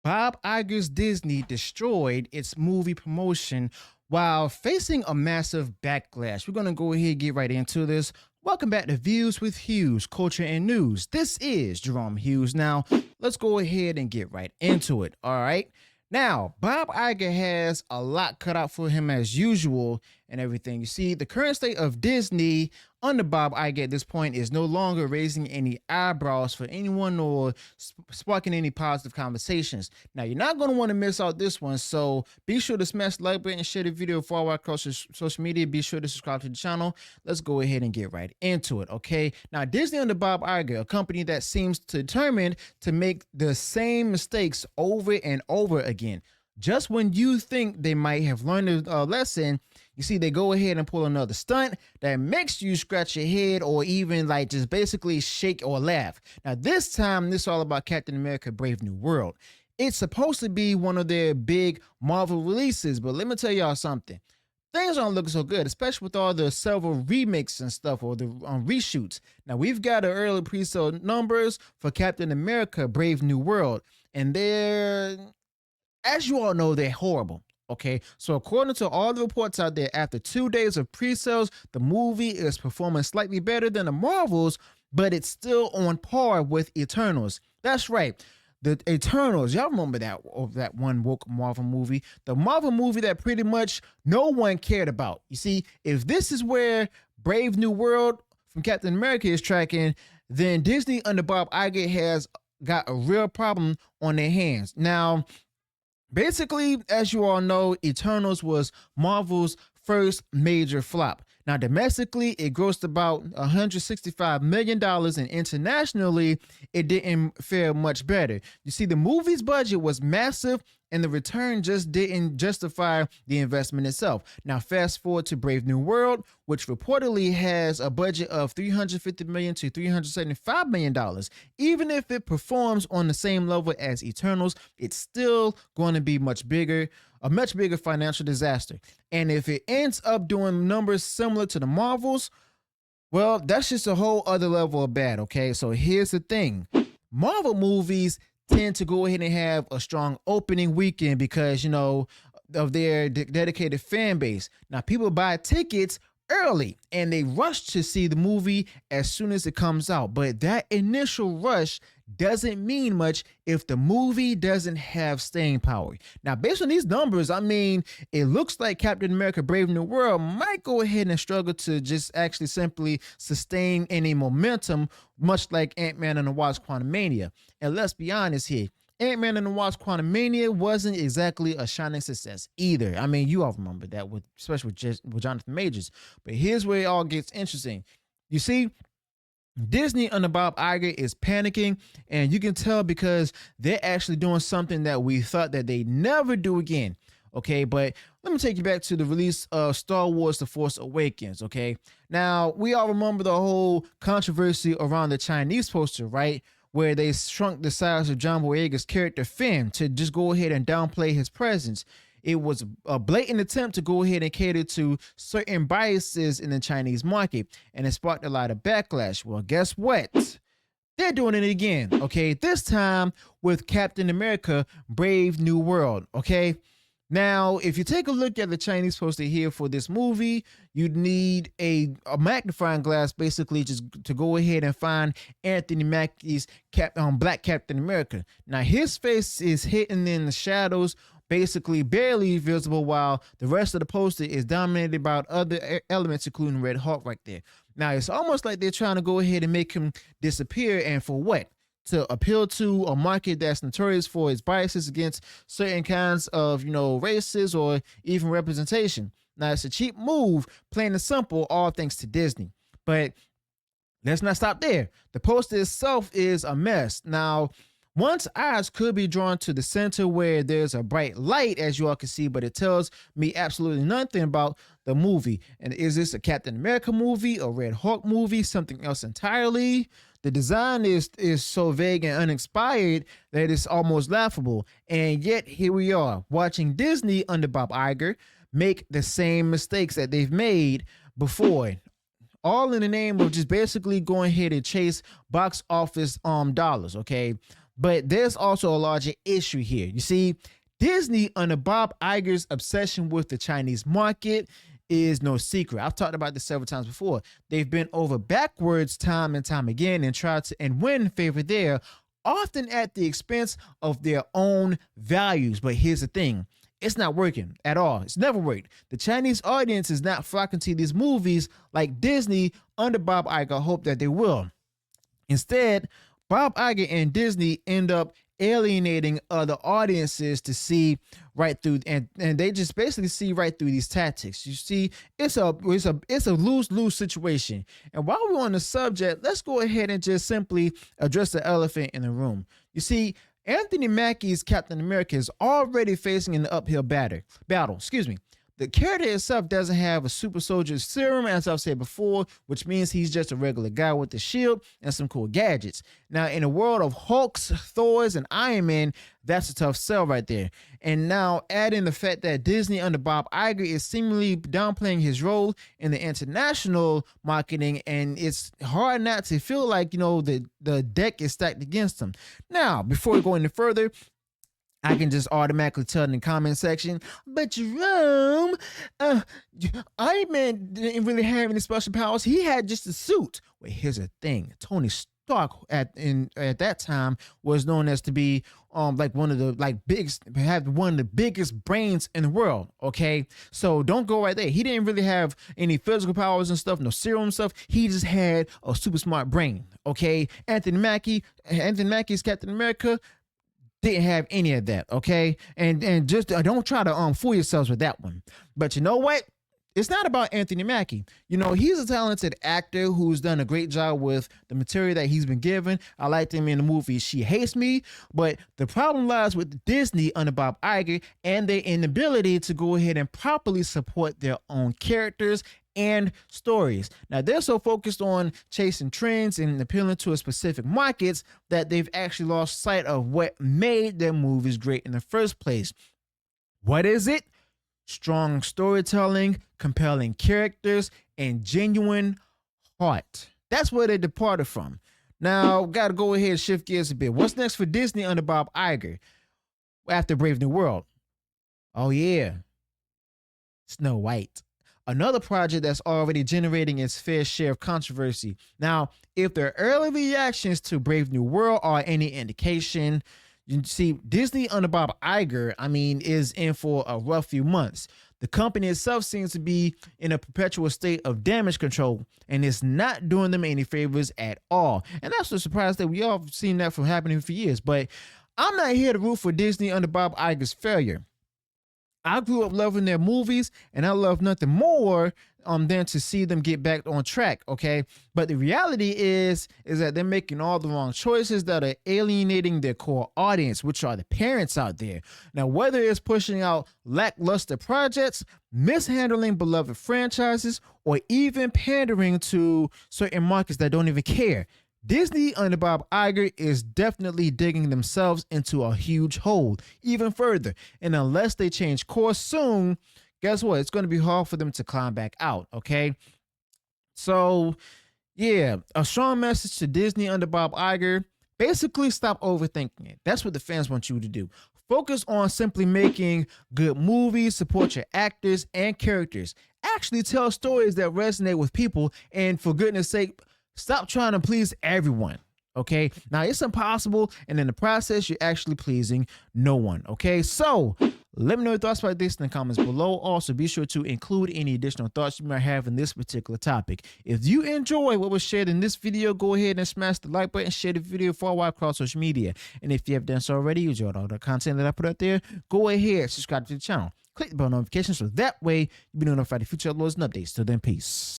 Bob Iger's Disney destroyed its movie promotion while facing a massive backlash. We're going to go ahead and get right into this. Welcome back to Views with Hughes, Culture and News. This is Jerome Hughes. Now, let's go ahead and get right into it. All right. Now, Bob Iger has a lot cut out for him as usual and everything. You see, the current state of Disney under Bob Iger at this point is no longer raising any eyebrows for anyone or sparking any positive conversations. Now, you're not going to want to miss out this one, so be sure to smash the like button and share the video far across social media. Be sure to subscribe to the channel. Let's go ahead and get right into it, okay? Now, Disney under Bob Iger, a company that seems determined to make the same mistakes over and over again. Just when you think they might have learned a lesson, you see they go ahead and pull another stunt that makes you scratch your head or even like just basically shake or laugh. Now this time, this is all about Captain America Brave New World. It's supposed to be one of their big Marvel releases, but let me tell y'all something. Things aren't looking so good, especially with all the several remakes and stuff or the reshoots. Now we've got the early pre-sale numbers for Captain America Brave New World, and they're, as you all know, they're horrible. Okay, so according to all the reports out there, after 2 days of pre-sales, the movie is performing slightly better than the Marvels, but it's still on par with Eternals. That's right. The Eternals, y'all remember that one woke Marvel movie? The Marvel movie that pretty much no one cared about. You see, if this is where Brave New World from Captain America is tracking, then Disney under Bob Iger has got a real problem on their hands. Now, basically, as you all know, Eternals was Marvel's first major flop. Now, domestically, it grossed about $165 million, and internationally, it didn't fare much better. You see, the movie's budget was massive, and the return just didn't justify the investment itself. Now, fast forward to Brave New World, which reportedly has a budget of $350 million to $375 million. Even if it performs on the same level as Eternals, it's still going to be much bigger, a much bigger financial disaster. And if it ends up doing numbers similar to the Marvels, well, that's just a whole other level of bad, okay? So here's the thing. Marvel movies tend to go ahead and have a strong opening weekend because, you know, of their dedicated fan base. Now, people buy tickets early and they rush to see the movie as soon as it comes out. But that initial rush doesn't mean much if the movie doesn't have staying power. Now, based on these numbers, I mean, it looks like Captain America Brave New World might go ahead and struggle to just actually simply sustain any momentum, much like Ant-Man and the Wasp Quantumania. And let's be honest here, Ant-Man and the Wasp Quantumania wasn't exactly a shining success either. I mean, you all remember that, especially with Jonathan Majors. But here's where it all gets interesting. You see, Disney under Bob Iger is panicking, and you can tell because they're actually doing something that we thought that they'd never do again. Okay, but let me take you back to the release of Star Wars The Force Awakens. Okay, now we all remember the whole controversy around the Chinese poster, right? Where they shrunk the size of John Boyega's character Finn to just go ahead and downplay his presence. It was a blatant attempt to go ahead and cater to certain biases in the Chinese market, and it sparked a lot of backlash. Well, guess what? They're doing it again, okay? This time with Captain America Brave New World, okay? Now, if you take a look at the Chinese poster here for this movie, you'd need a magnifying glass basically just to go ahead and find Anthony Mackie's Black Captain America. Now, his face is hidden in the shadows, basically barely visible, while the rest of the poster is dominated by other elements, including Red Hulk right there. Now, it's almost like they're trying to go ahead and make him disappear, and for what? To appeal to a market that's notorious for its biases against certain kinds of, you know, races or even representation. Now, it's a cheap move, plain and simple, all thanks to Disney. But let's not stop there. The poster itself is a mess. Now, one's eyes could be drawn to the center where there's a bright light, as you all can see, but it tells me absolutely nothing about the movie. And is this a Captain America movie, a Red Hulk movie, something else entirely? The design is so vague and uninspired that it's almost laughable. And yet here we are watching Disney under Bob Iger make the same mistakes that they've made before, all in the name of just basically going ahead and chase box office dollars. Okay, But there's also a larger issue here. You see, Disney, under Bob Iger's obsession with the Chinese market, is no secret. I've talked about this several times before. They've been over backwards time and time again and tried to win favor there, often at the expense of their own values. But here's the thing. It's not working at all. It's never worked. The Chinese audience is not flocking to these movies like Disney under Bob Iger hope that they will. Instead, Bob Iger and Disney end up alienating other audiences to see right through, and they just basically see right through these tactics. You see, it's a lose-lose situation. And while we're on the subject, let's go ahead and just simply address the elephant in the room. You see, Anthony Mackie's Captain America is already facing an uphill battle. The character itself doesn't have a super soldier serum, as I've said before, which means he's just a regular guy with a shield and some cool gadgets. Now, in a world of Hulks, Thors, and Iron Man, that's a tough sell right there. And now add in the fact that Disney under Bob Iger is seemingly downplaying his role in the international marketing, and it's hard not to feel like, you know, the deck is stacked against him. Now, before we go any further, I can just automatically tell in the comment section, but Jerome, Iron Man didn't really have any special powers. He had just a suit. Well, here's the thing. Tony Stark at that time was known as to be like one of the one of the biggest brains in the world. Okay, so don't go right there. He didn't really have any physical powers and stuff, no serum stuff. He just had a super smart brain. Okay, Anthony Mackie's Captain America didn't have any of that, okay? And just don't try to fool yourselves with that one. But you know what? It's not about Anthony Mackie. You know, he's a talented actor who's done a great job with the material that he's been given. I liked him in the movie She Hates Me, but the problem lies with Disney under Bob Iger and their inability to go ahead and properly support their own characters and stories. Now, they're so focused on chasing trends and appealing to a specific markets that they've actually lost sight of what made their movies great in the first place. What is it? Strong storytelling, compelling characters, and genuine heart. That's where they departed from. Now, got to go ahead and shift gears a bit. What's next for Disney under Bob Iger after Brave New World? Oh, yeah. Snow White. Another project that's already generating its fair share of controversy. Now, if the early reactions to Brave New World are any indication, you see, Disney under Bob Iger, is in for a rough few months. The company itself seems to be in a perpetual state of damage control, and it's not doing them any favors at all. And that's a surprise that we all have seen that from happening for years. But I'm not here to root for Disney under Bob Iger's failure. I grew up loving their movies, and I love nothing more than to see them get back on track, okay? But the reality is that they're making all the wrong choices that are alienating their core audience, which are the parents out there. Now, whether it's pushing out lackluster projects, mishandling beloved franchises, or even pandering to certain markets that don't even care, Disney under Bob Iger is definitely digging themselves into a huge hole even further. And unless they change course soon, guess what? It's going to be hard for them to climb back out, okay? So, yeah, a strong message to Disney under Bob Iger. Basically, stop overthinking it. That's what the fans want you to do. Focus on simply making good movies, support your actors and characters. Actually tell stories that resonate with people, and for goodness sake, stop trying to please everyone, okay? Now, it's impossible, and in the process, you're actually pleasing no one, okay? So, let me know your thoughts about this in the comments below. Also, be sure to include any additional thoughts you might have in this particular topic. If you enjoy what was shared in this video, go ahead and smash the like button, share the video far wide across social media. And if you have done so already, you enjoyed all the content that I put out there, go ahead, subscribe to the channel. Click the bell notifications so that way you'll be notified of future uploads and updates. Till then, peace.